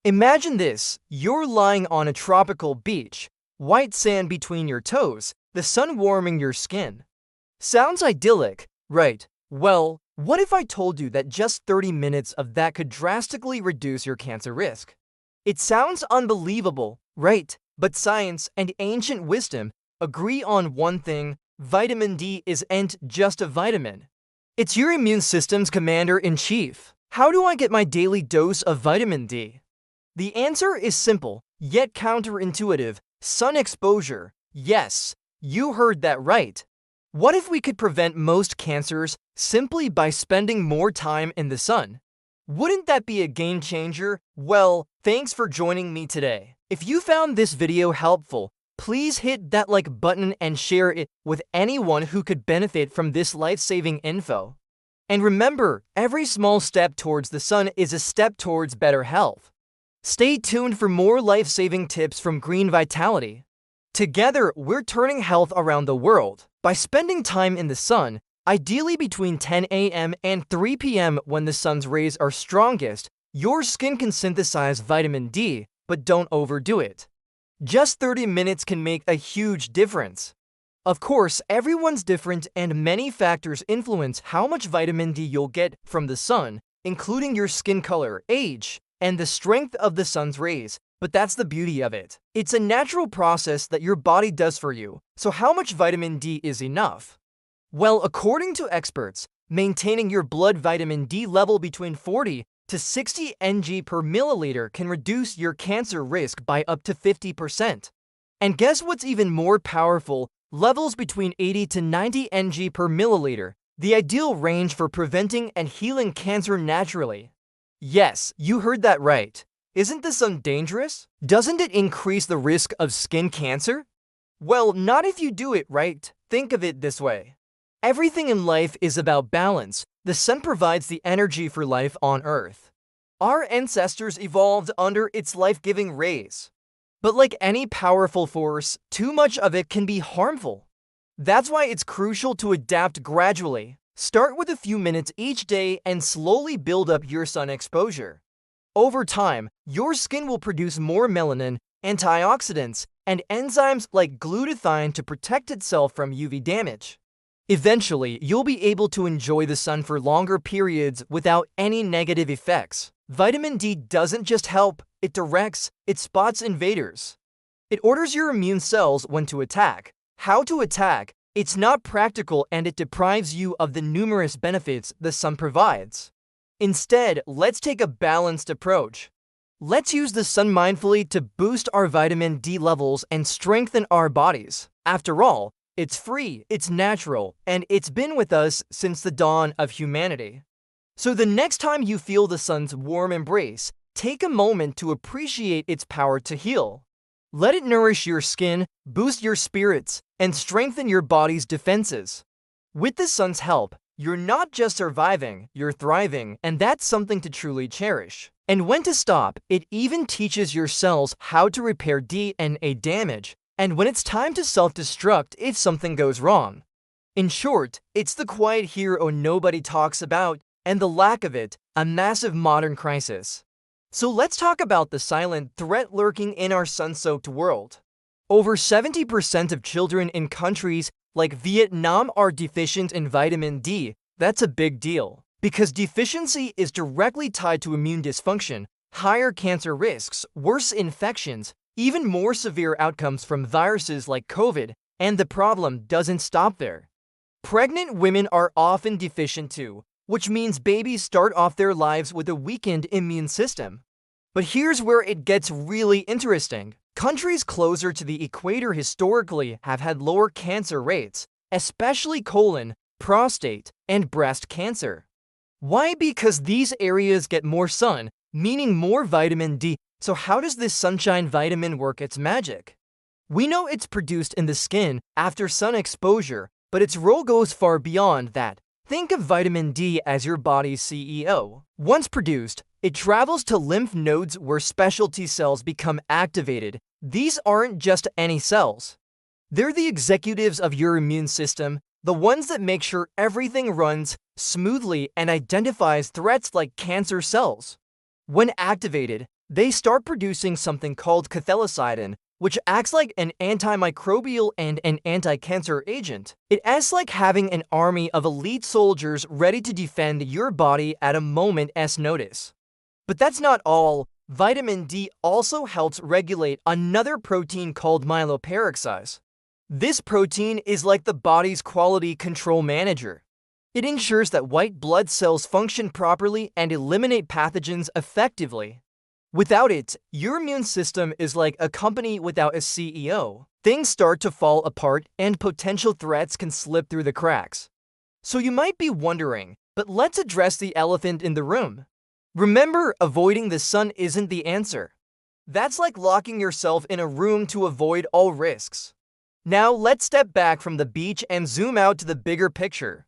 Imagine this, you're lying on a tropical beach, white sand between your toes, the sun warming your skin. Sounds idyllic, right? Well, what if I told you that just 30 minutes of that could drastically reduce your cancer risk? It sounds unbelievable, right? But science and ancient wisdom agree on one thing: vitamin D isn't just a vitamin. It's your immune system's commander-in-chief. How do I get my daily dose of vitamin D? The answer is simple, yet counterintuitive: sun exposure. Yes, you heard that right. What if we could prevent most cancers simply by spending more time in the sun? Wouldn't that be a game changer? Well, thanks for joining me today. If you found this video helpful, please hit that like button and share it with anyone who could benefit from this life-saving info. And remember, every small step towards the sun is a step towards better health. Stay tuned for more life-saving tips from Green Vitality. Together, we're turning health around the world. By spending time in the sun, ideally between 10 a.m. and 3 p.m. when the sun's rays are strongest, your skin can synthesize vitamin D, but don't overdo it. Just 30 minutes can make a huge difference. Of course, everyone's different and many factors influence how much vitamin D you'll get from the sun, including your skin color, age, and the strength of the sun's rays. But that's the beauty of it. It's a natural process that your body does for you. So how much vitamin D is enough? Well, according to experts, maintaining your blood vitamin D level between 40 to 60 ng per milliliter can reduce your cancer risk by up to 50%. And guess what's even more powerful? Levels between 80 to 90 ng per milliliter, the ideal range for preventing and healing cancer naturally. Yes, you heard that right. Isn't the sun dangerous? Doesn't it increase the risk of skin cancer? Well, not if you do it right. Think of it this way. Everything in life is about balance. The sun provides the energy for life on Earth. Our ancestors evolved under its life-giving rays. But like any powerful force, too much of it can be harmful. That's why it's crucial to adapt gradually. Start with a few minutes each day and slowly build up your sun exposure. Over time, your skin will produce more melanin, antioxidants, and enzymes like glutathione to protect itself from UV damage. Eventually, you'll be able to enjoy the sun for longer periods without any negative effects. Vitamin D doesn't just help, it directs, it spots invaders. It orders your immune cells when to attack, how to attack. It's not practical and it deprives you of the numerous benefits the sun provides. Instead, let's take a balanced approach. Let's use the sun mindfully to boost our vitamin D levels and strengthen our bodies. After all, it's free, it's natural, and it's been with us since the dawn of humanity. So the next time you feel the sun's warm embrace, take a moment to appreciate its power to heal. Let it nourish your skin, boost your spirits, and strengthen your body's defenses. With the sun's help, you're not just surviving, you're thriving, and that's something to truly cherish. And when to stop, it even teaches your cells how to repair DNA damage, and when it's time to self-destruct if something goes wrong. In short, it's the quiet hero nobody talks about, and the lack of it, a massive modern crisis. So let's talk about the silent threat lurking in our sun-soaked world. Over 70% of children in countries like Vietnam are deficient in vitamin D. That's a big deal, because deficiency is directly tied to immune dysfunction, higher cancer risks, worse infections, even more severe outcomes from viruses like COVID, and the problem doesn't stop there. Pregnant women are often deficient too, which means babies start off their lives with a weakened immune system. But here's where it gets really interesting. Countries closer to the equator historically have had lower cancer rates, especially colon, prostate, and breast cancer. Why? Because these areas get more sun, meaning more vitamin D. So how does this sunshine vitamin work its magic? We know it's produced in the skin after sun exposure, but its role goes far beyond that. Think of vitamin D as your body's CEO. Once produced, it travels to lymph nodes where specialty cells become activated. These aren't just any cells. They're the executives of your immune system, the ones that make sure everything runs smoothly and identifies threats like cancer cells. When activated, They start producing something called cathelicidin, which acts like an antimicrobial and an anti-cancer agent. It acts like having an army of elite soldiers ready to defend your body at a moment's notice. But that's not all. Vitamin D also helps regulate another protein called myeloperoxidase. This protein is like the body's quality control manager. It ensures that white blood cells function properly and eliminate pathogens effectively. Without it, your immune system is like a company without a CEO. Things start to fall apart and potential threats can slip through the cracks. So you might be wondering, but let's address the elephant in the room. Remember, avoiding the sun isn't the answer. That's like locking yourself in a room to avoid all risks. Now let's step back from the beach and zoom out to the bigger picture.